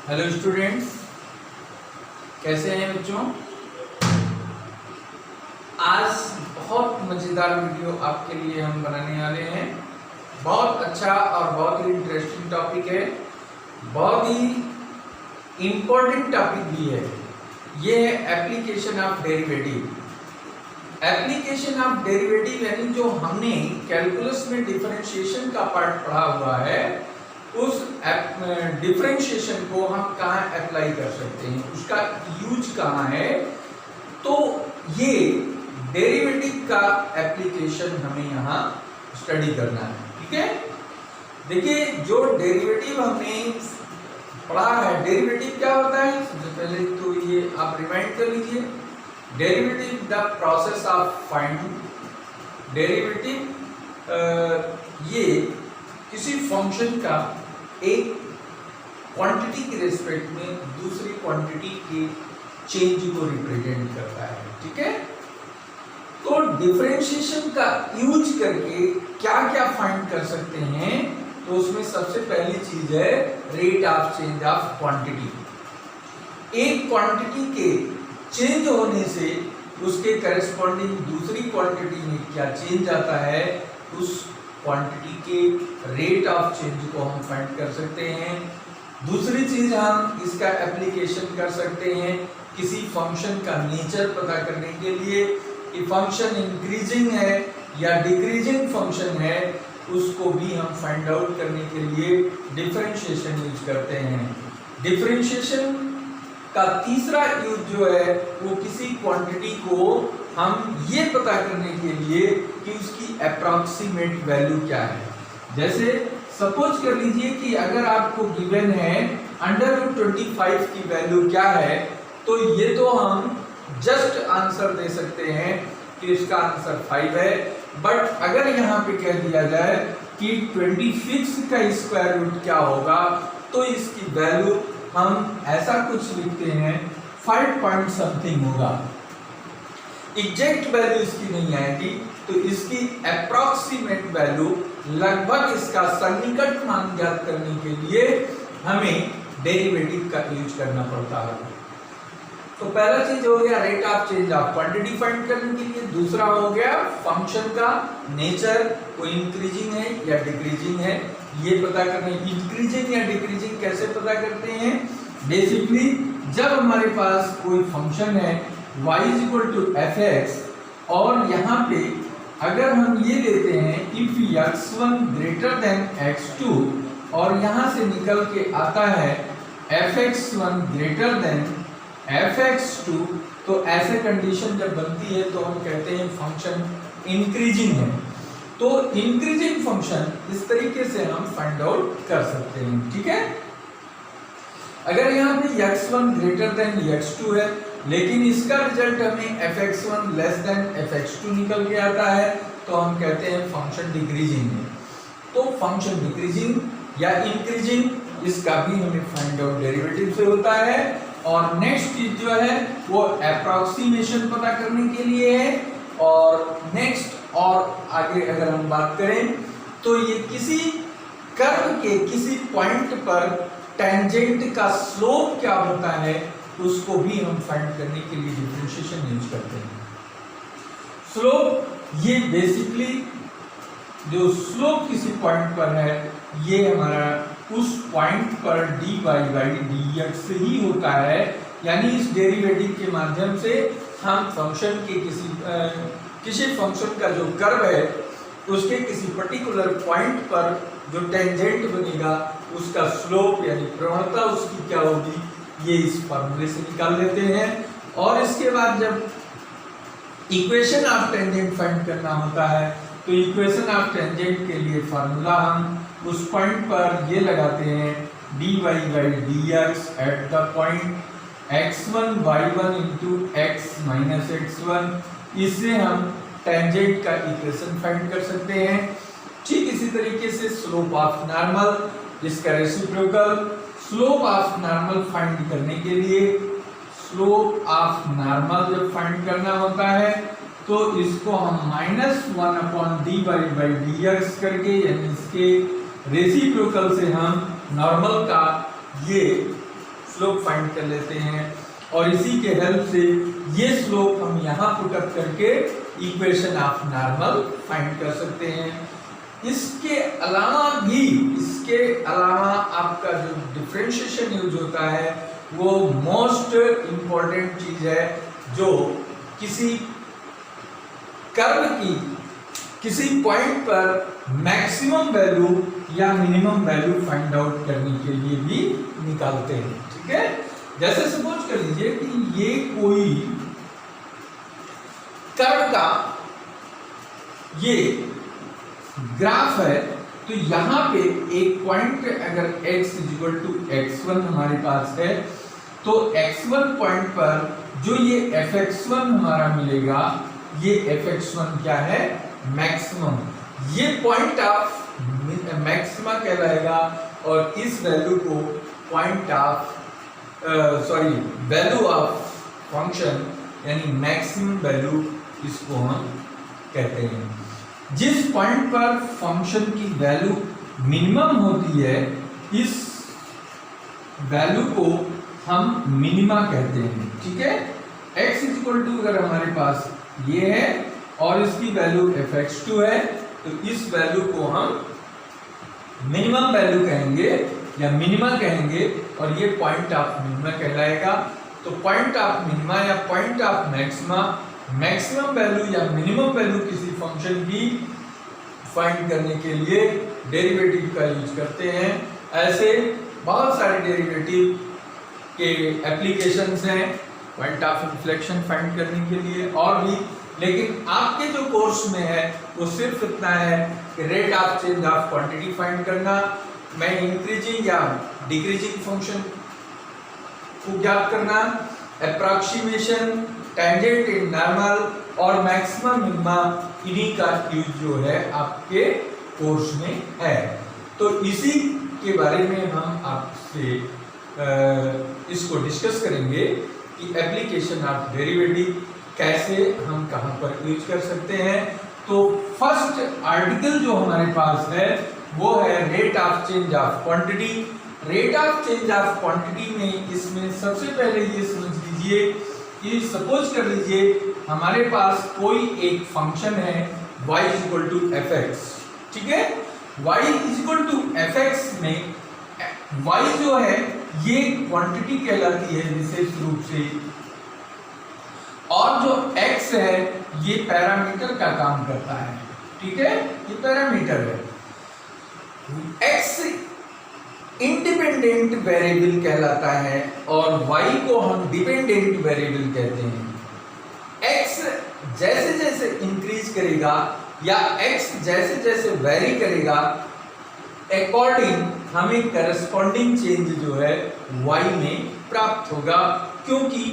Hello students, कैसे हैं बच्चों। आज बहुत मज़ेदार वीडियो आपके लिए हम बनाने वाले हैं। बहुत अच्छा और बहुत ही इंटरेस्टिंग टॉपिक है, बहुत ही इम्पोर्टेंट टॉपिक भी है। ये है application of derivative. Application of derivative यानी जो हमने कैलकुलस में डिफरेंशिएशन का पार्ट पढ़ा हुआ है, उस डिफरेंशिएशन को हम कहाँ अप्लाई कर सकते हैं, उसका यूज कहाँ है। तो ये डेरिवेटिव का एप्लीकेशन हमें यहाँ स्टडी करना है। ठीक है, देखिए जो डेरिवेटिव हमने पढ़ा है, डेरिवेटिव क्या होता है। सबसे पहले तो ये आप रिमाइंड कर लीजिए। Derivative the process of finding derivative, ये किसी फंक्शन का एक क्वांटिटी के रिस्पेक्ट में दूसरी क्वांटिटी के चेंज को रिप्रेजेंट करता है। ठीक है, तो डिफरेंशिएशन का यूज करके क्या क्या फाइंड कर सकते हैं। तो उसमें सबसे पहली चीज है rate of change of quantity. एक क्वांटिटी के चेंज होने से उसके करस्पॉन्डिंग दूसरी क्वांटिटी में क्या चेंज आता है, उस क्वांटिटी के रेट ऑफ चेंज को हम फाइंड कर सकते हैं। दूसरी चीज हम इसका एप्लीकेशन कर सकते हैं किसी फंक्शन का नेचर पता करने के लिए कि फंक्शन इंक्रीजिंग है या डिक्रीजिंग फंक्शन है, उसको भी हम फाइंड आउट करने के लिए डिफरेंशिएशन यूज करते हैं। डिफरेंशिएशन का तीसरा यूज जो है वो किसी क्वांटिटी को हम ये पता करने के लिए कि उसकी अप्रॉक्सीमेट वैल्यू क्या है। जैसे सपोज कर लीजिए कि अगर आपको गिवन है √25 की वैल्यू क्या है, तो ये तो हम जस्ट आंसर दे सकते हैं कि इसका आंसर 5 है। बट अगर यहाँ पे कह दिया जाए कि 26 का स्क्वायर रूट क्या होगा, तो इसकी वैल्यू हम ऐसा कुछ लिखते हैं 5 पॉइंट समथिंग होगा। एग्जैक्ट वैल्यू इसकी नहीं आएगी, तो इसकी अप्रॉक्सीमेट वैल्यू, लगभग इसका सन्निकट मान ज्ञात करने के लिए हमें डेरिवेटिव का यूज करना पड़ता है। तो पहला चीज हो गया rate of change of quantity find करने के लिए। दूसरा हो गया फंक्शन का नेचर, वो इंक्रीजिंग है या डिक्रीजिंग है, ये पता करने। इंक्रीजिंग या डिक्रीजिंग कैसे पता करते हैं। बेसिकली जब हमारे पास कोई फंक्शन है y = fx, और यहाँ पे अगर हम ये लेते हैं if x1 > x2, और यहाँ से निकल के आता है fx1 > fx2, तो ऐसे कंडीशन जब बनती है तो हम कहते हैं फंक्शन इंक्रीजिंग है। तो इंक्रीजिंग फंक्शन इस तरीके से हम फाइंड आउट कर सकते हैं। ठीक है, अगर यहाँ पे x1 > x2 है, लेकिन इसका रिजल्ट हमें fx1 < fx2 निकल के आता है, तो हम कहते हैं फंक्शन डिक्रीजिंग है। तो फंक्शन डिक्रीजिंग या इंक्रीजिंग, इसका भी हमें फाइंड आउट डेरिवेटिव से होता है। और नेक्स्ट चीज जो है वो अप्रॉक्सीमेशन पता करने के लिए है। और नेक्स्ट और आगे अगर हम बात करें तो ये किसी कर्व के किसी पॉइंट पर टेंजेंट का स्लोप क्या होता है, उसको भी हम फाइंड करने के लिए डिफरेंशिएशन यूज करते हैं। स्लोप, ये बेसिकली जो स्लोप किसी पॉइंट पर है, ये हमारा उस पॉइंट पर dy/dx ही होता है। यानी इस डेरिवेटिव के माध्यम से हम फंक्शन के किसी फंक्शन का जो कर्व है, उसके किसी पर्टिकुलर पॉइंट पर जो टेंजेंट बनेगा, उसका स्लोप यानी प्रवणता उसकी क्या होगी, ये इस फार्मूले से निकाल लेते हैं। और इसके बाद जब इक्वेशन ऑफ टेंजेंट फाइंड करना होता है, तो इक्वेशन ऑफ टेंजेंट के लिए फार्मूला हम उस पॉइंट पर ये लगाते हैं dy/dx at the point x1 y1 × x - x1। इससे हम टेंजेंट का इक्वेशन फाइंड कर सकते हैं। ठीक इसी तरीके से स्लोप ऑफ नॉर्मल, इसका reciprocal. Slope of normal find करने के लिए, स्लोप ऑफ नॉर्मल जब फाइंड करना होता है, तो इसको हम -1/dy/dx करके, यानी इसके रेसिप्रोकल से हम नॉर्मल का ये स्लोप फाइंड कर लेते हैं और इसी के हेल्प से ये स्लोप हम यहाँ पुटअप करके इक्वेशन ऑफ नॉर्मल फाइंड कर सकते हैं। इसके अलावा आपका जो डिफरेंशिएशन यूज होता है वो मोस्ट इम्पॉर्टेंट चीज है, जो किसी कर्व की किसी पॉइंट पर मैक्सिमम वैल्यू या मिनिमम वैल्यू फाइंड आउट करने के लिए भी निकालते हैं। ठीक है, जैसे सपोज कर लीजिए कि ये कोई कर्व का ये ग्राफ है, तो यहाँ पे एक पॉइंट अगर x = x1 हमारे पास है, तो x1 पॉइंट पर जो ये fx1 हमारा मिलेगा, ये fx1 क्या है, मैक्सिमम। ये पॉइंट ऑफ मैक्सिमा कहलाएगा और इस वैल्यू को वैल्यू ऑफ फंक्शन यानी मैक्सिमम वैल्यू इसको हम कहते हैं। जिस पॉइंट पर फंक्शन की वैल्यू मिनिमम होती है, इस वैल्यू को हम मिनिमा कहते हैं। ठीक है, x = अगर हमारे पास ये है और इसकी वैल्यू fx2 है, तो इस वैल्यू को हम मिनिमम वैल्यू कहेंगे या मिनिमा कहेंगे और ये पॉइंट ऑफ मिनिमा कहलाएगा। तो पॉइंट ऑफ मिनिमा या point of maxima, maximum value या मिनिमम वैल्यू किसी फंक्शन की फाइंड करने के लिए डेरिवेटिव का यूज करते हैं। ऐसे बहुत सारे डेरिवेटिव के एप्लीकेशंस हैं पॉइंट ऑफ इन्फ्लेक्शन फाइंड करने के लिए और भी, लेकिन आपके जो कोर्स में है वो सिर्फ इतना है कि rate of change of quantity find करना, मैं इंक्रीजिंग या डिक्रीजिंग फंक्शन को ज्ञात करना, अप्रॉक्सीमेशन, टेंजेंट इन नॉर्मल और मैक्सिमम मिनिमा, इन्हीं का यूज जो है आपके कोर्स में है। तो इसी के बारे में हम आपसे इसको डिस्कस करेंगे कि एप्लीकेशन ऑफ डेरिवेटिव कैसे हम कहां पर यूज कर सकते हैं। तो फर्स्ट आर्टिकल जो हमारे पास है वो है rate of change of quantity. Rate of change of quantity में इसमें सबसे पहले ये समझ लीजिए कि सपोज कर लीजिए हमारे पास कोई एक फंक्शन है y = fx। ठीक है, y = fx में y जो है ये क्वांटिटी कहलाती है विशेष रूप से, और जो x है ये पैरामीटर का काम करता है। ठीक है, ये पैरामीटर है। x इंडिपेंडेंट वेरिएबल कहलाता है और y को हम डिपेंडेंट वेरिएबल कहते हैं। x जैसे जैसे इंक्रीज करेगा या x जैसे जैसे वेरी करेगा, अकॉर्डिंग हमें करस्पॉन्डिंग चेंज जो है y में प्राप्त होगा, क्योंकि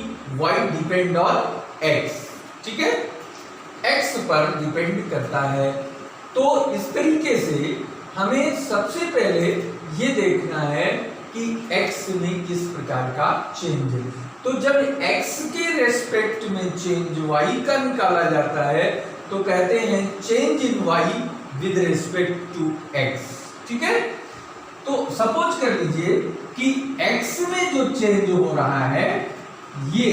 y डिपेंड ऑन x। ठीक है, x पर डिपेंड करता है। तो इस तरीके से हमें सबसे पहले ये देखना है कि x में किस प्रकार का चेंज है। तो जब x के रेस्पेक्ट में चेंज y का निकाला जाता है तो कहते हैं change in y with respect to x। ठीक है, तो सपोज कर लीजिए कि x में जो चेंज हो रहा है, ये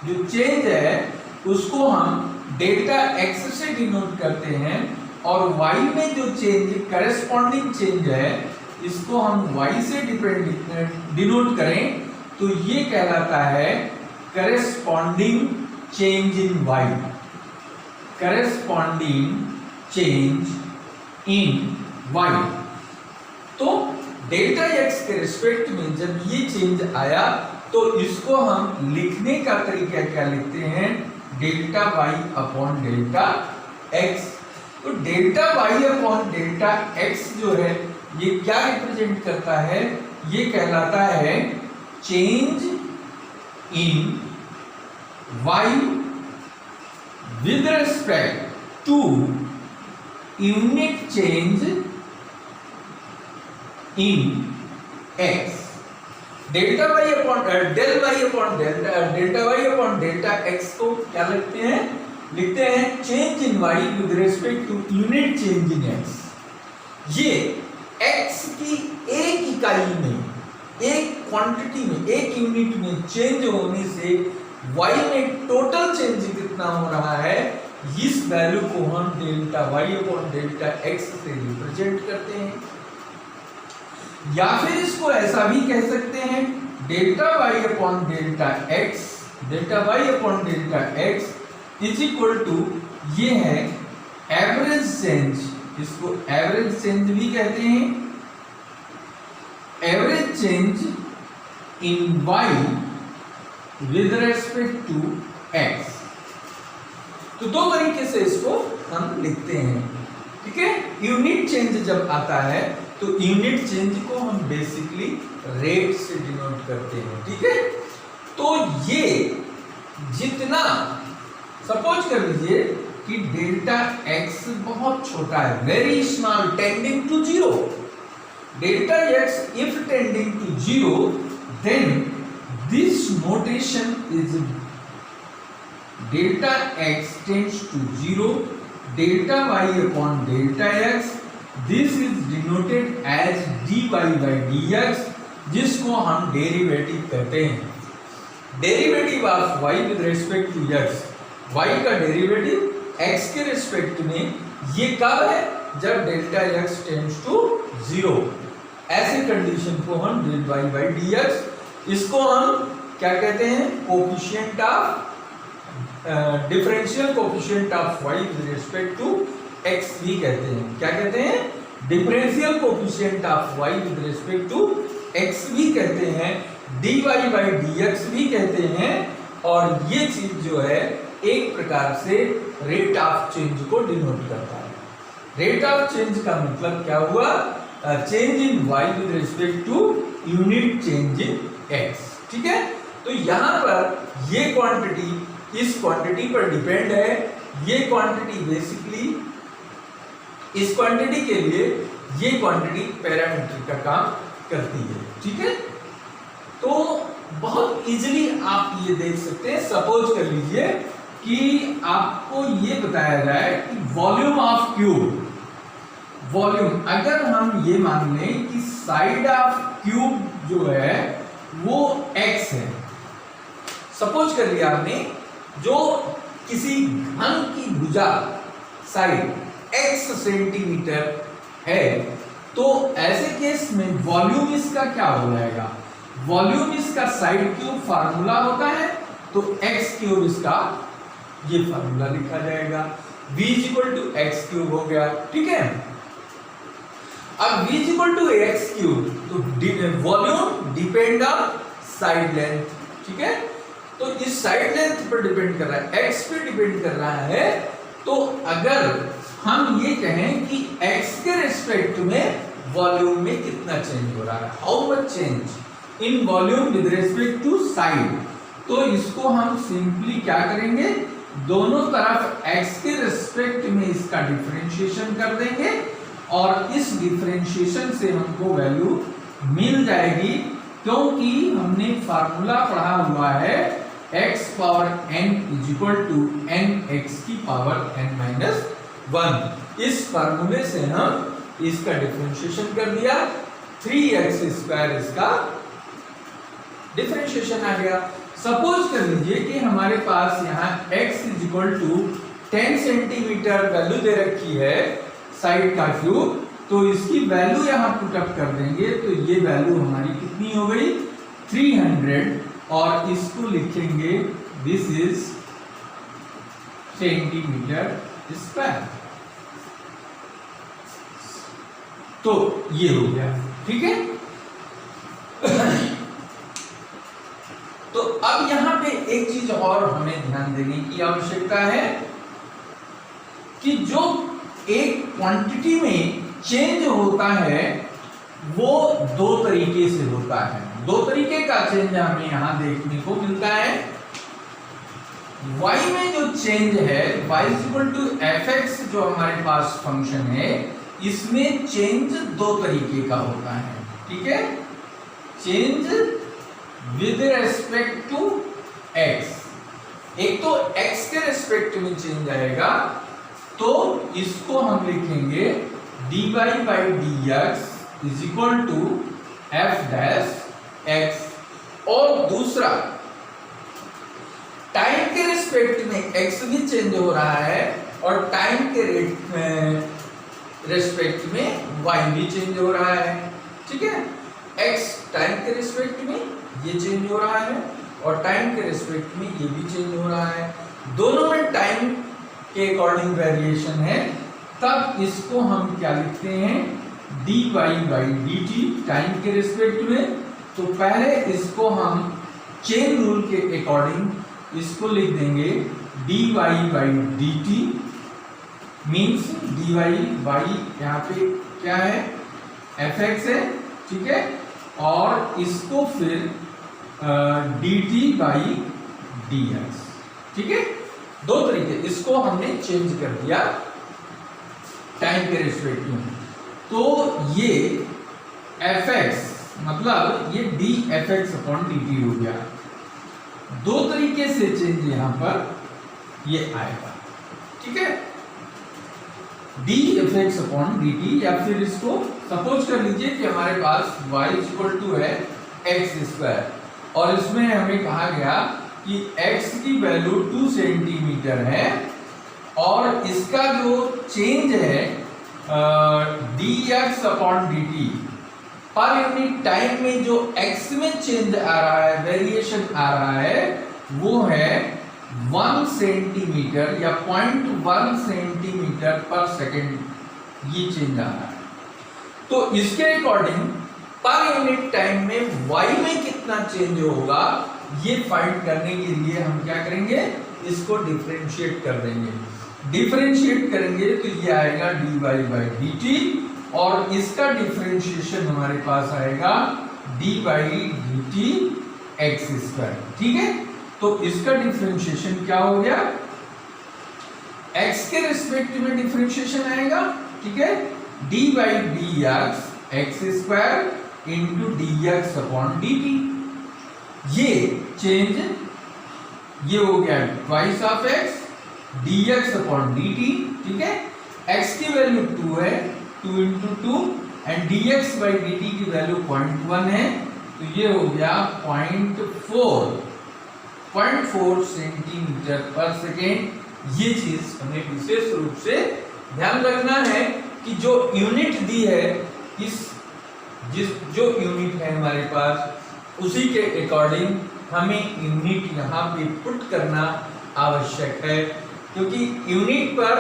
जो चेंज है उसको हम डेल्टा x से डिनोट करते हैं, और y में जो चेंज करस्पॉन्डिंग चेंज है इसको हम y से डिनोट करें तो ये कहलाता है corresponding change in y। Corresponding change in y। तो डेल्टा x के रिस्पेक्ट में जब ये चेंज आया तो इसको हम लिखने का तरीका क्या लिखते हैं, delta y upon delta x। तो delta y upon delta x जो है ये क्या रिप्रेजेंट करता है, ये कहलाता है change in y with respect to unit change in x। Delta y upon delta x को क्या लिखते हैं, लिखते हैं change in y with respect to unit change in x। ये x की एक इकाई में एक क्वांटिटी में, एक यूनिट में चेंज होने से y में टोटल चेंज कितना हो रहा है, इस वैल्यू को हम delta Y upon delta X से रिप्रेजेंट करते हैं। या फिर इसको ऐसा भी कह सकते हैं, delta Y upon delta X, delta Y upon delta X is equal to, ये है एवरेज चेंज, इसको एवरेज चेंज भी कहते हैं, average change in Y with respect to X. तो दो तरीके से इसको हम लिखते हैं, ठीक है। यूनिट चेंज जब आता है तो यूनिट चेंज को हम बेसिकली रेट से डिनोट करते हैं, ठीक है। तो ये जितना, सपोज कर लीजिए कि डेल्टा एक्स बहुत छोटा है, very small, tending to zero, delta X if tending to zero, then this notation is delta x tends to 0, delta y upon delta x, this is denoted as dy by dx, जिसको हम derivative कहते हैं, derivative of y with respect to x, y का derivative x के respect में, ये कब है, जब डेल्टा x टेंड्स टू 0, ऐसे कंडीशन को हम del y by dx, इसको हम क्या कहते हैं, coefficient of differential coefficient of y with respect to x भी कहते हैं। क्या कहते हैं, differential coefficient of y with respect to x भी कहते हैं, dy by dx भी कहते हैं। और ये चीज जो है एक प्रकार से रेट ऑफ चेंज को डिनोट करता है। रेट ऑफ चेंज का मतलब क्या हुआ, change in y with respect to unit change in x, ठीक है। तो यहां पर ये क्वांटिटी इस क्वांटिटी पर डिपेंड है, ये क्वांटिटी बेसिकली इस क्वांटिटी के लिए ये क्वांटिटी पैरामीटर का काम करती है, ठीक है। तो बहुत इजीली आप ये देख सकते हैं, सपोज कर लीजिए कि आपको ये बताया जाए कि वॉल्यूम ऑफ क्यूब, वॉल्यूम अगर हम ये मान लें कि साइड ऑफ क्यूब जो है वो x है, सपोज कर लिया आपने, जो किसी घन की भुजा साइड x सेंटीमीटर है, तो ऐसे केस में वॉल्यूम इसका क्या हो जाएगा, वॉल्यूम इसका साइड क्यूब फार्मूला होता है, तो x क्यूब इसका ये फार्मूला लिखा जाएगा, v equal to X cube हो गया, ठीक है। अब v equal to X cube, तो volume depend on side length, ठीक है। तो इस साइड लेंथ पर डिपेंड कर रहा है, x पे डिपेंड कर रहा है। तो अगर हम ये कहें कि x के रिस्पेक्ट में वॉल्यूम में कितना चेंज हो रहा है, how much change in volume with respect to side, तो इसको हम सिंपली क्या करेंगे, दोनों तरफ x के रिस्पेक्ट में इसका डिफरेंशिएशन कर देंगे और इस डिफरेंशिएशन से हमको वैल्यू मिल जाएगी, क्योंकि हमने फार्मूला पढ़ा हुआ है x power n is equal to n x की पावर n माइनस 1। इस फार्मूले से हम इसका डिफरेंशिएशन कर दिया, 3x स्क्वायर इसका डिफरेंशिएशन आ गया। सपोज कर लीजिए कि हमारे पास यहाँ x is equal to 10 centimetre value दे रखी है साइड का क्यूब, तो इसकी वैल्यू यहाँ पुट अप कर देंगे, तो ये वैल्यू हमारी कितनी हो गई, 300, और इसको लिखेंगे दिस इज सेंटीमीटर स्क्वायर, तो ये हो गया, ठीक है। तो अब यहाँ पे एक चीज और हमें ध्यान देने की आवश्यकता है कि जो एक क्वांटिटी में चेंज होता है वो दो तरीके से होता है, दो तरीके का चेंज हमें यहां देखने को मिलता है। y में जो चेंज है, y इक्वल टू fx जो हमारे पास फंक्शन है, इसमें चेंज दो तरीके का होता है, ठीक है। Change with respect to x, एक तो x के रेस्पेक्ट में चेंज आएगा, तो इसको हम लिखेंगे dy by dx is equal to f dash x और दूसरा टाइम के रिस्पेक्ट में x भी चेंज हो रहा है और टाइम के रिस्पेक्ट में y भी चेंज हो रहा है। ठीक है, x टाइम के रिस्पेक्ट में ये चेंज हो रहा है और टाइम के रिस्पेक्ट में ये भी चेंज हो रहा है, दोनों में टाइम के अकॉर्डिंग वेरिएशन है। तब इसको हम क्या लिखते हैं, dy बाई dt टाइम के रिस्पेक्ट में। तो पहले इसको हम चेन रूल के अकॉर्डिंग इसको लिख देंगे dy by dt means dy by यहाँ पे क्या है fx है, ठीक है, और इसको फिर dt बाई dx। ठीक है, दो तरीके, इसको हमने चेंज कर दिया टाइम के रिस्पेक्ट में। तो ये fx मतलब ये dfx अपॉन dt हो गया। दो तरीके से चेंज यहां पर ये आएगा। ठीक है, dfx अपॉन dt, या फिर इसको सपोज कर लीजिए कि हमारे पास y इक्वल टू है x स्क्वायर और इसमें हमें कहा गया कि x की वैल्यू 2 सेंटीमीटर है और इसका जो चेंज है dx upon dt per unit time में जो x में चेंज आ रहा है, वेरिएशन आ रहा है, वो है 1 सेंटीमीटर या 0.1 सेंटीमीटर पर सेकेंड, ये चेंज आ रहा है। तो इसके अकॉर्डिंग पर यूनिट टाइम में y में कितना चेंज होगा ये फाइंड करने के लिए हम क्या करेंगे, इसको डिफरेंशिएट कर देंगे। डिफरेंशिएट करेंगे तो ये आएगा dy बाई dt और इसका डिफरेंशिएशन हमारे पास आएगा dy by dt x square. ठीक है, तो इसका डिफरेंशिएशन क्या हो गया, x के रिस्पेक्ट में डिफरेंशिएशन आएगा। ठीक है, dy by dx x square into dx upon dt। ये चेंज ये हो गया twice of x dx upon dt। ठीक है, x की वैल्यू 2 है, 2 into 2 and dx by dt की वैल्यू 0.1 है, तो ये हो गया 0.4 सेंटीमीटर पर सेकेंड। ये चीज हमें विशेष रूप से ध्यान रखना है कि जो यूनिट दी है, जो यूनिट है हमारे पास, उसी के अकॉर्डिंग हमें यूनिट यहाँ पे पुट करना आवश्यक है, क्योंकि यूनिट पर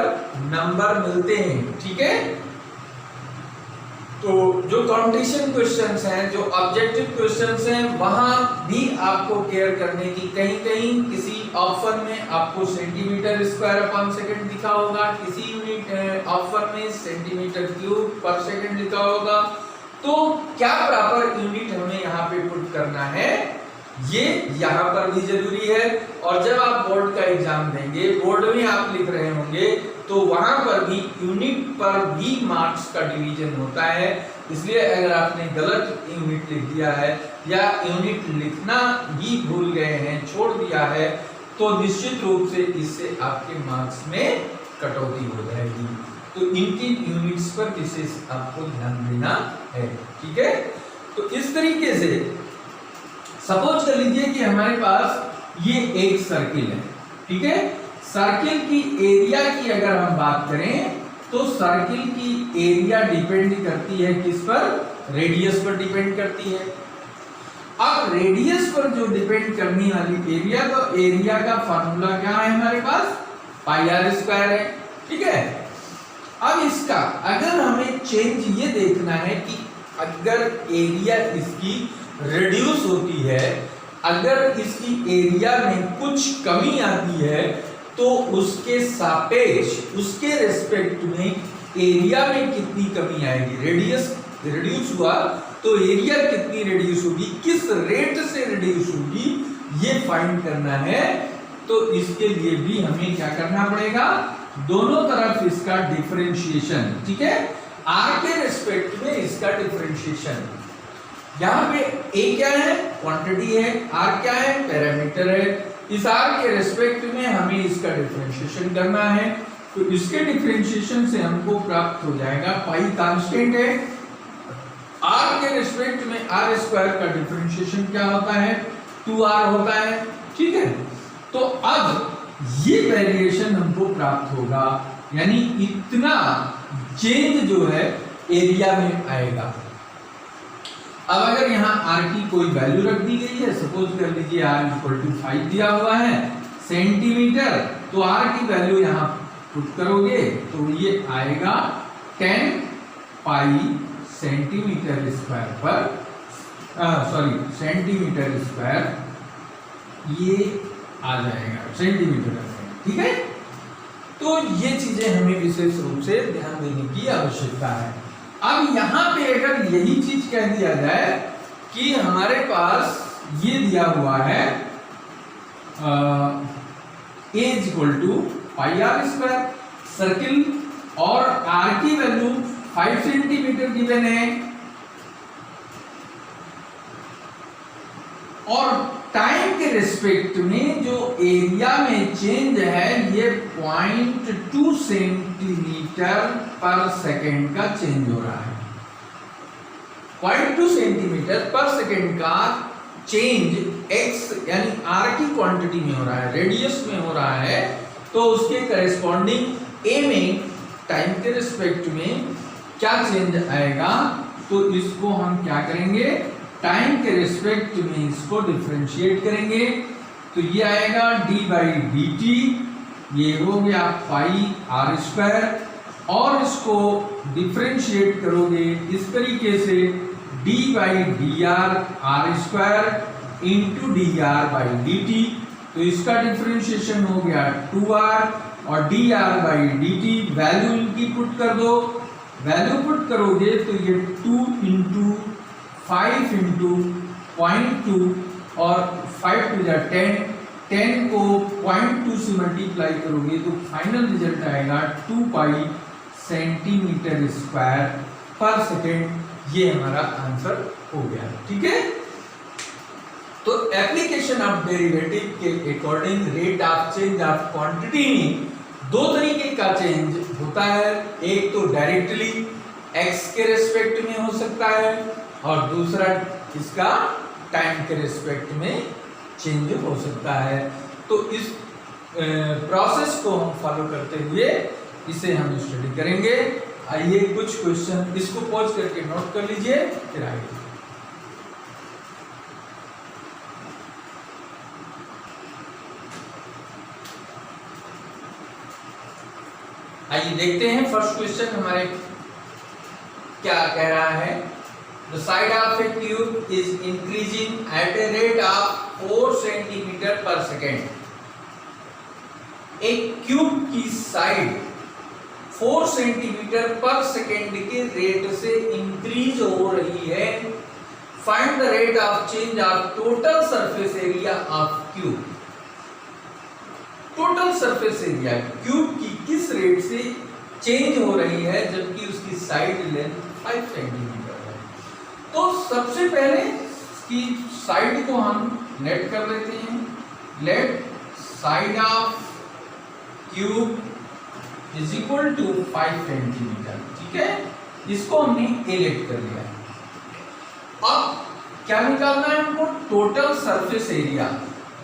नंबर मिलते हैं। ठीक है, तो जो कॉम्पिटिशन क्वेश्चंस हैं, जो ऑब्जेक्टिव क्वेश्चंस हैं, वहां भी आपको केयर करने की, कहीं कहीं किसी ऑप्शन में आपको सेंटीमीटर स्क्वायर अपॉन सेकंड लिखा होगा, किसी यूनिट ऑप्शन में सेंटीमीटर क्यूब पर सेकंड लिखा होगा। तो क्या प्रॉपर यूनिट हमें यहाँ पे पुट करना है, ये यहाँ पर भी जरूरी है। और जब आप बोर्ड का एग्जाम देंगे, बोर्ड में आप लिख रहे होंगे, तो वहां पर भी यूनिट पर भी मार्क्स का डिवीजन होता है। इसलिए अगर आपने गलत यूनिट लिख दिया है या यूनिट लिखना ही भूल गए हैं, छोड़ दिया है, तो निश्चित रूप से इससे आपके मार्क्स में कटौती हो जाएगी। तो इनकी यूनिट्स पर विशेष आपको ध्यान देना है। ठीक है, तो इस तरीके से सपोज कर लीजिए कि हमारे पास ये एक सर्किल है। ठीक है, सर्किल की एरिया की अगर हम बात करें तो सर्किल की एरिया डिपेंड करती है किस पर, रेडियस पर डिपेंड करती है। अब रेडियस पर जो डिपेंड करने वाली एरिया, तो एरिया का फार्मूला क्या है हमारे पास, पाई आर स्क्वायर है। ठीक है, अब इसका अगर हमें चेंज ये देखना है कि अगर एरिया इसकी रिड्यूस होती है, अगर इसकी एरिया में कुछ कमी आती है, तो उसके सापेक्ष, उसके रिस्पेक्ट में एरिया में कितनी कमी आएगी। रेडियस रिड्यूस हुआ तो एरिया कितनी रिड्यूस होगी, किस रेट से रिड्यूस होगी, ये फाइंड करना है। तो इसके लिए भी हमें क्या करना पड़ेगा, दोनों तरफ इसका डिफरेंशिएशन। ठीक है, आर के रिस्पेक्ट में इसका डिफरेंशिएशन। यहाँ पे ए क्या है, क्वांटिटी है, आर क्या है, पैरामीटर है। इस आर के रिस्पेक्ट में हमें इसका डिफरेंशिएशन करना है। तो इसके डिफरेंशिएशन से हमको प्राप्त हो जाएगा, पाई कांस्टेंट है, आर के रिस्पेक्ट में आर स्क्वायर का डिफरेंशिएशन क्या होता है, 2r होता है, ठीक है। तो अब ये वेरिएशन हमको प्राप्त होगा, यानी इतना चेंज जो है एरिया में आएगा। अब अगर यहाँ r की कोई वैल्यू रख दी गई है, सपोज कर लीजिए r इक्वल टू 5 दिया हुआ है सेंटीमीटर, तो r की वैल्यू यहाँ पुट करोगे तो ये आएगा 10 पाई सेंटीमीटर स्क्वायर पर, सॉरी सेंटीमीटर स्क्वायर, ये आ जाएगा सेंटीमीटर में, ठीक है। तो ये चीजें हमें विशेष रूप से ध्यान देने की आवश्यकता है। अब यहाँ पे अगर यही चीज कह दिया जाए कि हमारे पास ये दिया हुआ है a equal to pi R square, circle और r की वैल्यू 5 सेंटीमीटर गिवन है, और टाइम के रिस्पेक्ट में जो एरिया में चेंज है ये 0.2 सेंटीमीटर पर सेकेंड का चेंज हो रहा है। 0.2 सेंटीमीटर पर सेकेंड का चेंज x यानी r की क्वांटिटी में हो रहा है, रेडियस में हो रहा है, तो उसके करेस्पॉन्डिंग a में टाइम के रिस्पेक्ट में क्या चेंज आएगा, तो इसको हम क्या करेंगे, टाइम के रिस्पेक्ट में इसको डिफरेंशिएट करेंगे, तो ये आएगा d बाई डी टी, ये हो गया पाई आर स्क्वायर, और इसको डिफरेंशिएट करोगे इस तरीके से d by D R R square into D R by D T, तो इसका डिफरेंशिएशन हो गया 2r और D R by D T, value इनकी पुट कर दो, वैल्यू पुट करोगे तो ये 2 इंटू 5 इंटू 0.2 और 5 टू जा 10, 10 को 0.2 से मल्टीप्लाई करोगे तो फाइनल रिजल्ट आएगा 2 पाई सेंटीमीटर स्क्वायर पर सेकेंड। ये हमारा आंसर हो गया, ठीक है। तो एप्लीकेशन ऑफ डेरिवेटिव के according rate of change of quantity में दो तरीके का चेंज होता है, एक तो डायरेक्टली x के रिस्पेक्ट में हो सकता है और दूसरा इसका टाइम के रिस्पेक्ट में चेंज हो सकता है। तो इस प्रोसेस को हम फॉलो करते हुए इसे हम स्टडी करेंगे। आइए कुछ क्वेश्चन इसको पॉज करके नोट कर लीजिए, फिर आइए। आइए देखते हैं फर्स्ट क्वेश्चन हमारे क्या कह रहा है। The side of a tube is increasing at a rate of 4 centimetre पर सेकेंड। एक क्यूब की साइड 4 सेंटीमीटर पर सेकेंड के रेट से इंक्रीज हो रही है। Find the rate of change of total surface area of cube. Total surface area cube की किस रेट से चेंज हो रही है जबकि उसकी साइड लेंथ 5 सेंटीमीटर है। तो सबसे पहले इसकी साइड को हम लेट कर लेते हैं, let side of cube is equal to 5 centimetre, ठीक है। इसको हमने ए लेट कर लिया। अब क्या निकालना है हमको, टोटल सरफेस एरिया।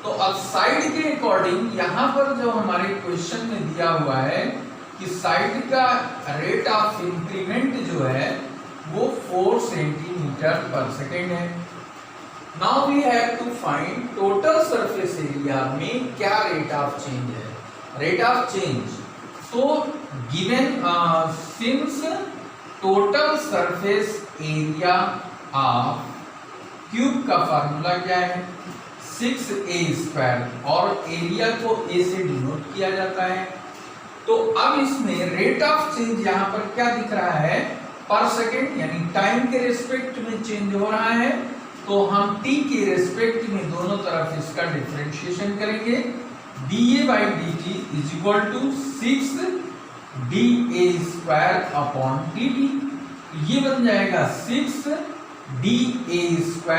तो अब साइड के अकॉर्डिंग यहां पर जो हमारे क्वेश्चन में दिया हुआ है कि साइड का रेट ऑफ इंक्रीमेंट जो है वो 4 सेंटीमीटर पर सेकेंड है। Now we have to find total surface area में क्या रेट ऑफ चेंज है। रेट ऑफ चेंज, तो given since total surface area of cube का फार्मूला क्या है, 6a² और एरिया को a से डिनोट किया जाता है। तो अब इसमें रेट ऑफ चेंज यहाँ पर क्या दिख रहा है, पर सेकेंड, यानी टाइम के रिस्पेक्ट में चेंज हो रहा है। तो हम t के रिस्पेक्ट में दोनों तरफ इसका डिफरेंशिएशन करेंगे। dA by dt is equal to 6dA² upon dt। ये बन जाएगा 6dA²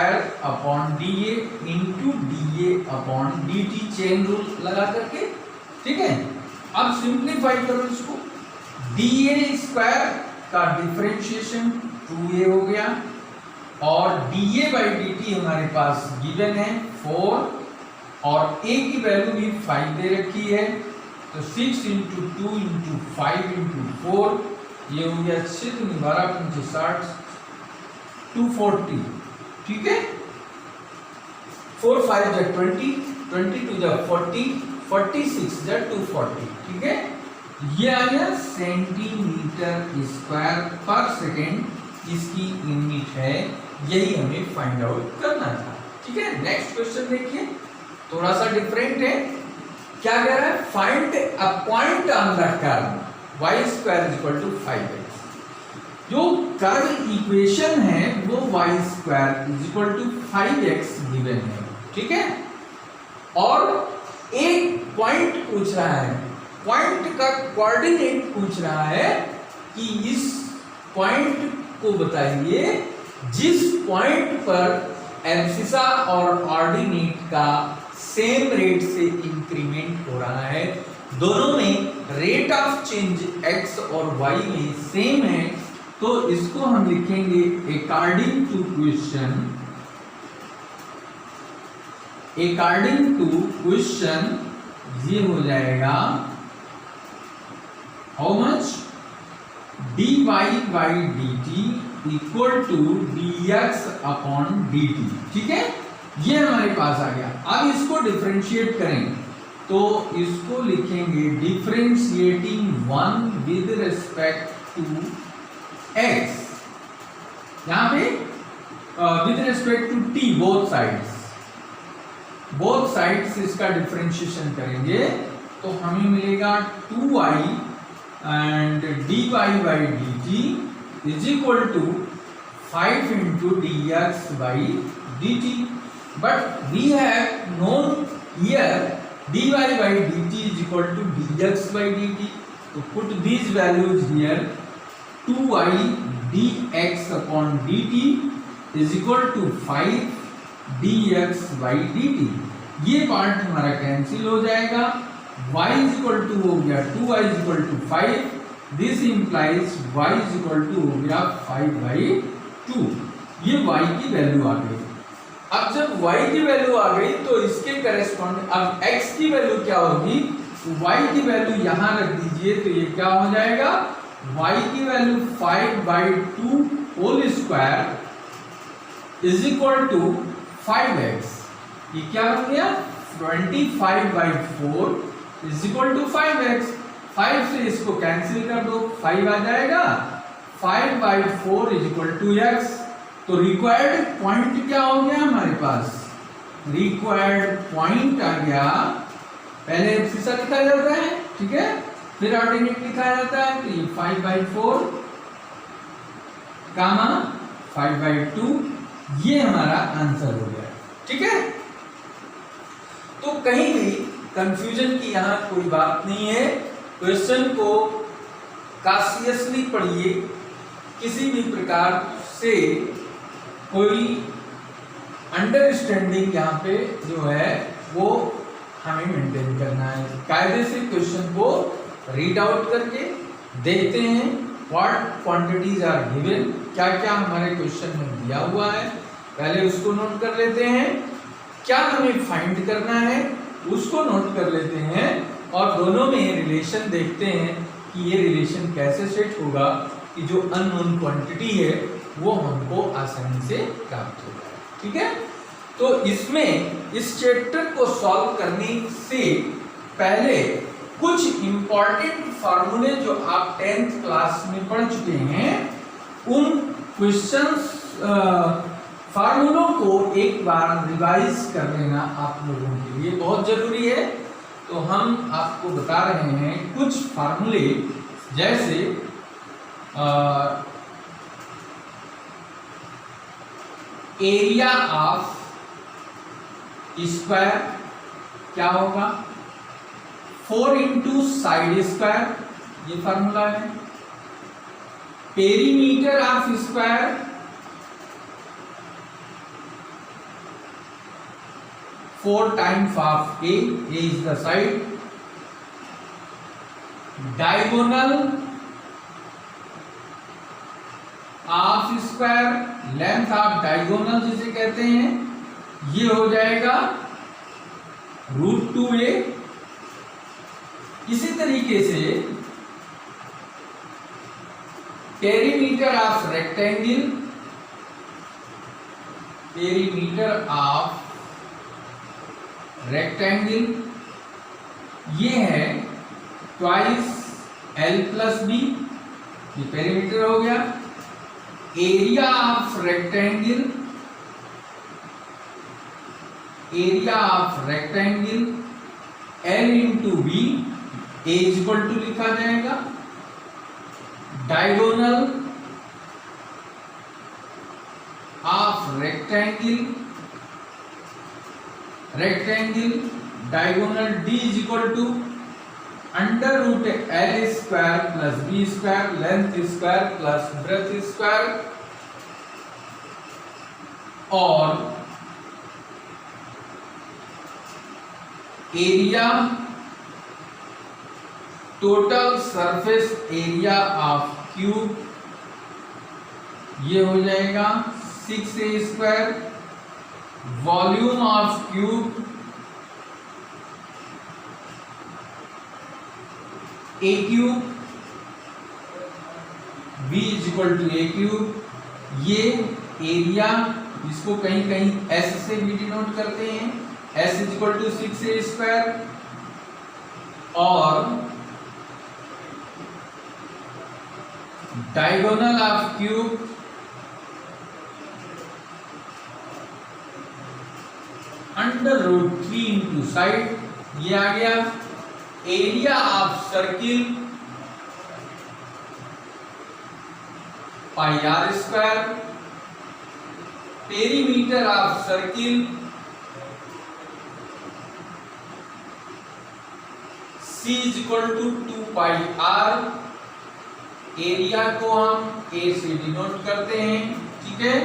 upon dA into dA upon dt, chain rule लगा करके, ठीक है। अब सिंप्लीफाई करो इसको, dA² का डिफरेंशिएशन 2a हो गया और dA बाई dt हमारे पास गिवन है 4 और a की वैल्यू भी 5 दे रखी है, तो 6 इंटू 2 इंटू 5 इंटू 4, ये हो गया 6 दूनी 12 पंचे 60, 240, ठीक है। 4 5 जा 20, 22 जा 40, 46 जा 240, ठीक है। ये आ गया सेंटीमीटर स्क्वायर पर सेकेंड, इसकी यूनिट है, यही हमें फाइंड आउट करना था, ठीक है। नेक्स्ट क्वेश्चन देखिए, थोड़ा सा डिफरेंट है। क्या कह रहा है? Find a point on the curve y square is equal to 5x। जो कर्व इक्वेशन है वो y square is equal to 5x given है, ठीक है। और एक पॉइंट पूछ रहा है, पॉइंट का कोऑर्डिनेट पूछ रहा है कि इस पॉइंट को बताइए जिस पॉइंट पर एब्सिसा और ऑर्डिनेट का सेम रेट से इंक्रीमेंट हो रहा है, दोनों में रेट ऑफ चेंज x और y में सेम है, तो इसको हम लिखेंगे अकॉर्डिंग टू क्वेश्चन ये हो जाएगा how much dy by dt equal to dx upon dt, ठीक है। ये हमारे पास आ गया। अब इसको डिफरेंशिएट करें तो इसको लिखेंगे differentiating 1 with respect to x, यहां पे with respect to t, both sides इसका डिफरेंशिएशन करेंगे तो हमें मिलेगा 2i and dy by dt is equal to 5 into dx by dt, but we have known here dy by dt is equal to dx by dt, so put these values here, 2i dx upon dt is equal to 5 dx by dt। ये part हमारा cancel हो जाएगा, y is equal to हो गया 2y is equal to 5, this implies y is equal to हो गया 5/2, ये y की वैल्यू आ गई। अब जब y की वैल्यू आ गई तो इसके करेस्पॉन्ड अब x की वैल्यू क्या होगी, तो y की वैल्यू यहां रख दीजिए, तो ये क्या हो जाएगा, y की value 5/2 whole square is equal to 5x, ये क्या हो गया 25/4 इज इक्वल टू 5x। 5 से इसको कैंसिल कर दो, 5 आ जाएगा, 5/4 इज इक्वल टू x। तो रिक्वायर्ड पॉइंट क्या हो गया हमारे पास, रिक्वायर्ड पॉइंट आ गया, पहले एब्सिसा लिखा जाता है, ठीक है, फिर ऑर्डिनेट लिखा जाता है, तो ये 5/4 कामा 5/2, ये हमारा आंसर हो गया, ठीक है। तो कहीं भी कंफ्यूजन की यहां कोई बात नहीं है, क्वेश्चन को कॉन्शियसली पढ़िए, किसी भी प्रकार से कोई अंडरस्टैंडिंग यहाँ पे जो है वो हमें मेंटेन करना है। कायदे से क्वेश्चन को रीड आउट करके देखते हैं व्हाट क्वांटिटीज आर गिवन, क्या क्या हमारे क्वेश्चन में दिया हुआ है, पहले उसको नोट कर लेते हैं, क्या हमें फाइंड करना है उसको नोट कर लेते हैं, और दोनों में रिलेशन देखते हैं कि ये रिलेशन कैसे सेट होगा कि जो अननोन क्वांटिटी है वो हमको आसानी से प्राप्त हो जाए, ठीक है। तो इसमें इस चैप्टर को सॉल्व करने से पहले कुछ इंपॉर्टेंट फार्मूले जो आप 10th क्लास में पढ़ चुके हैं, उन क्वेश्चंस फार्मूलों को एक बार रिवाइज कर लेना आप लोगों के लिए बहुत जरूरी है। तो हम आपको बता रहे हैं कुछ फार्मूले, जैसे एरिया ऑफ स्क्वायर क्या होगा, 4 इंटू साइड स्क्वायर, ये फार्मूला है। Perimeter of square 4 times of A is the side, diagonal half square length of diagonal जिसे कहते हैं, ये हो जाएगा √2a। इसी तरीके से perimeter of rectangle, perimeter of rectangle ये है ट्वाइस l प्लस b, ये पेरीमीटर हो गया। Area of rectangle, area of rectangle l into b is equal to लिखा जाएगा diagonal of rectangle, rectangle diagonal d is equal to √l square plus b square, length square plus breadth square, और area total surface area of cube ये हो जाएगा 6a square, volume of cube a cube, v is equal to a cube. ये area इसको कहीं कहीं s से भी डिनोट करते हैं, s is equal to 6a square, और diagonal of cube √3 into side, ये आ गया। Area of circle pi r square, perimeter of circle c is equal to 2 pi r। एरिया को हम a से डिनोट करते हैं, ठीक है।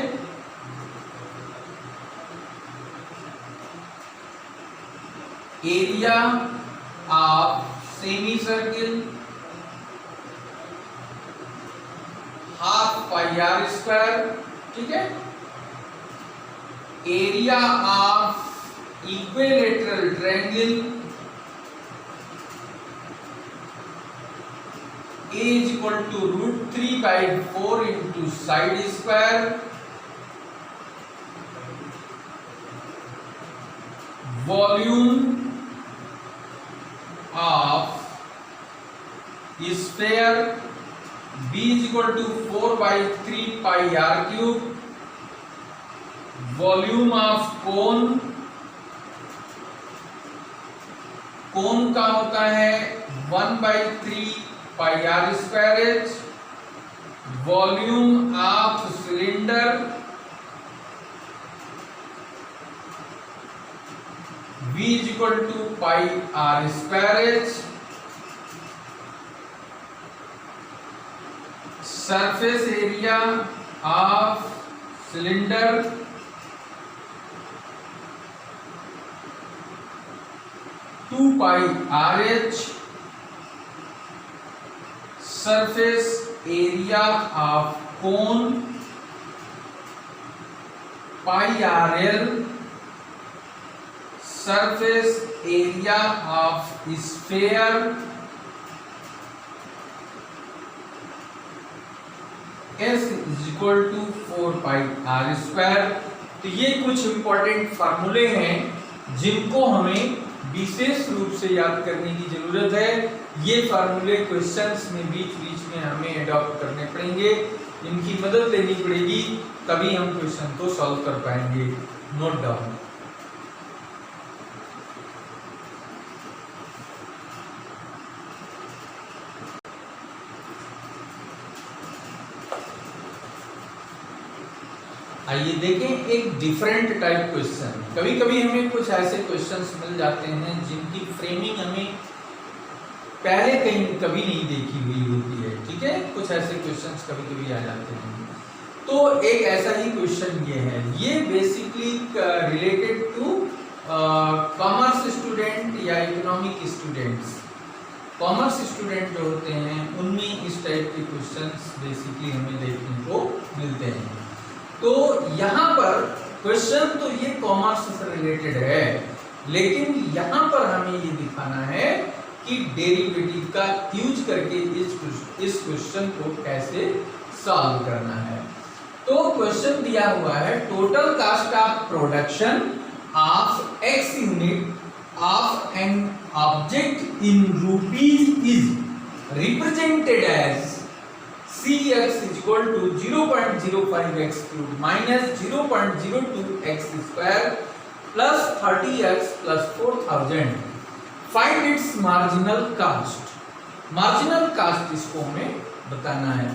Area of semicircle half pi r square, ठीक है। Area of equilateral triangle a is equal to √3/4 into side square, volume of sphere b is equal to 4/3 pi r cube, volume of cone, cone का होता है 1/3 pi r square h, volume of cylinder v is equal to pi r square h, surface area of cylinder two pi r h, surface area of cone pi r l, surface area of sphere s is equal to 4 pi r square. तो ये कुछ important फार्मूले हैं जिनको हमें विशेष रूप से याद करने की जरूरत है। ये फार्मूले क्वेश्चंस में बीच बीच में हमें अडॉप्ट करने पड़ेंगे, इनकी मदद लेनी पड़ेगी, तभी हम क्वेश्चन को सॉल्व कर पाएंगे। Note down. आइए देखें एक डिफरेंट टाइप क्वेश्चन। कभी कभी हमें कुछ ऐसे क्वेश्चंस मिल जाते हैं जिनकी फ्रेमिंग हमें पहले कहीं कभी नहीं देखी हुई होती है, ठीक है। कुछ ऐसे क्वेश्चंस कभी कभी आ जाते हैं। तो एक ऐसा ही क्वेश्चन ये है, ये basically related to commerce student या इकोनॉमिक स्टूडेंट्स। कॉमर्स स्टूडेंट जो होते हैं उनमें इस टाइप के क्वेश्चंस बेसिकली हमें देखने को मिलते हैं। तो यहाँ पर क्वेश्चन तो ये कॉमर्स से रिलेटेड है, लेकिन यहाँ पर हमें ये दिखाना है कि डेरिवेटिव का यूज करके इस क्वेश्चन को कैसे सॉल्व करना है। तो क्वेश्चन दिया हुआ है total cast of production of x unit of an object in rupees is represented as Cx is equal to 0.05x cubed minus 0.02x square plus 30x plus 4000. Find its marginal cost. Marginal cost इसको हमें बताना है।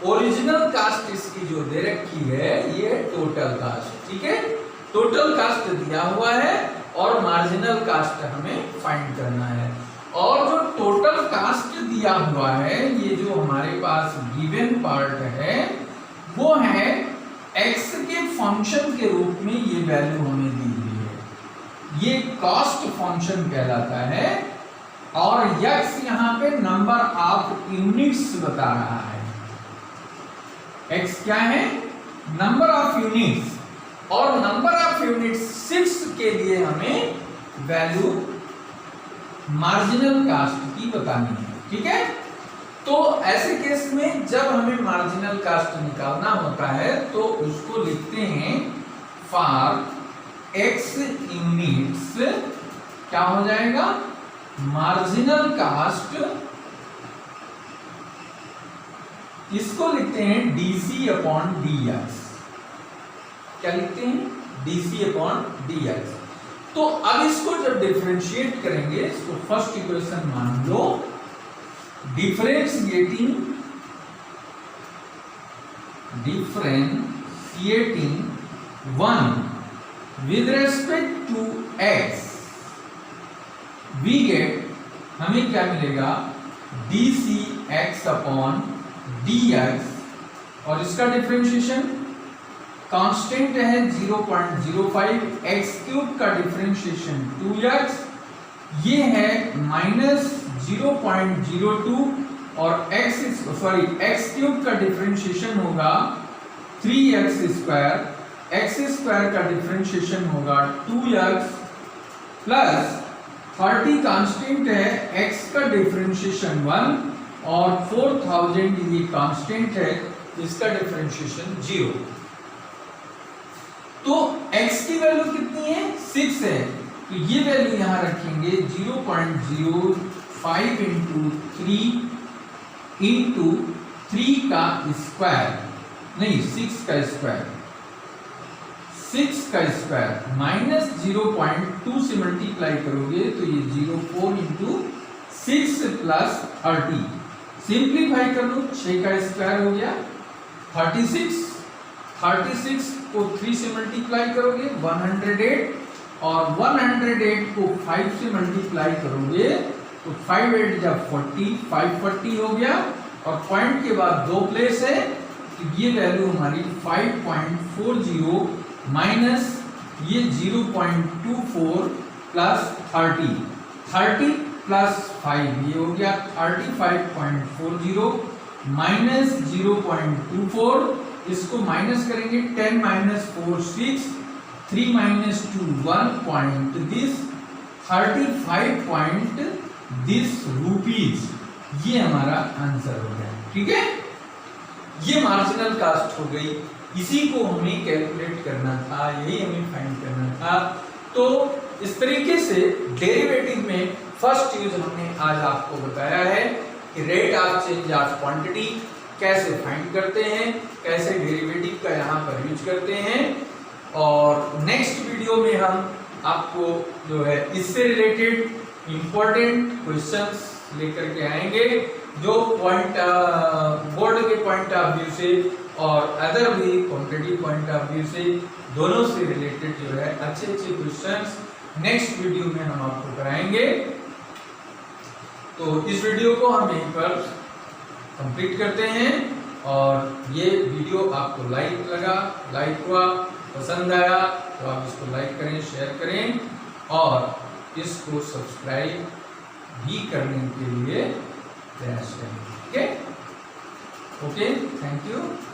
Original cast इसकी जो दे रखी है ये total cast, ठीक है। टोटल कास्ट दिया हुआ है और मार्जिनल कास्ट हमें फाइंड करना है। और जो टोटल कास्ट दिया हुआ है, ये जो हमारे पास गिवन पार्ट है वो है x के फंक्शन के रूप में ये वैल्यू हमें दी हुई है, ये कॉस्ट फंक्शन कहलाता है। और x यहाँ पे नंबर ऑफ यूनिट्स बता रहा है। x क्या है? नंबर ऑफ यूनिट्स, और नंबर ऑफ यूनिट्स 6 के लिए हमें वैल्यू मार्जिनल कास्ट की बतानी है, ठीक है। तो ऐसे केस में जब हमें मार्जिनल कास्ट निकालना होता है तो उसको लिखते हैं फॉर x यूनिट्स, क्या हो जाएगा? मार्जिनल कास्ट, इसको लिखते हैं dc अपॉन dx। क्या लिखते हैं? dc upon dx। तो अब इसको जब डिफरेंशिएट करेंगे, इसको फर्स्ट इक्वेशन मान लो, differentiating one with respect to x, we get, हमें क्या मिलेगा? dcx अपॉन dx, और इसका डिफरेंशिएशन कांस्टेंट है 0.05, x क्यूब का डिफरेंशिएशन 2x, ये है माइनस 0.02, और x क्यूब का डिफरेंशिएशन होगा 3x स्क्वायर, x स्क्वायर का डिफरेंशिएशन होगा 2x प्लस 30 कांस्टेंट है, x का डिफरेंशिएशन 1 और 4000 ये कांस्टेंट है, इसका डिफरेंशिएशन 0। तो x की वैल्यू कितनी है? 6 है, तो ये वैल्यू यहां रखेंगे 0.05 इंटू 3 का स्क्वायर, नहीं 6 का स्क्वायर, 6 का स्क्वायर माइनस 0.2 से मल्टीप्लाई करोगे तो ये 0.4 इंटू 6 प्लस 30, सिंप्लीफाई कर लो, 6 का स्क्वायर हो गया 36, 36 को 3 से मल्टीप्लाई करोगे 108, और 108 को 5 से मल्टीप्लाई करोगे तो 5 8 जब 40, 540 हो गया, और पॉइंट के बाद 2 प्लेस है, तो ये वैल्यू हमारी 5.40 माइनस ये 0.24 प्लस 30 प्लस 5 ये हो गया 35.40 माइनस 0.24, इसको माइनस करेंगे 10 minus 4 6, 3 minus 2 1 point this 35 rupees, ये हमारा आंसर हो गया, ठीक है। ये मार्जिनल कास्ट हो गई, इसी को हमें कैलकुलेट करना था, यही हमें फाइंड करना था। तो इस तरीके से डेरिवेटिव में फर्स्ट यूज हमने आज आपको बताया है कि rate of change of quantity कैसे फाइंड करते हैं, कैसे डेरिवेटिव का यहाँ पर यूज करते हैं। और नेक्स्ट वीडियो में हम आपको जो है इससे रिलेटेड इंपॉर्टेंट क्वेश्चंस लेकर के आएंगे, जो पॉइंट बोर्ड के पॉइंट ऑफ व्यू से और अदर भी कॉम्पिटिटिव पॉइंट ऑफ व्यू से, दोनों से रिलेटेड जो है अच्छे अच्छे क्वेश्चंस नेक्स्ट वीडियो में हम आपको कराएंगे। तो इस वीडियो को हम यहीं पर कंप्लीट करते हैं, और ये वीडियो आपको लाइक हुआ, पसंद आया तो आप इसको लाइक करें, शेयर करें और इसको सब्सक्राइब भी करने के लिए प्रयास करें। Okay, thank you.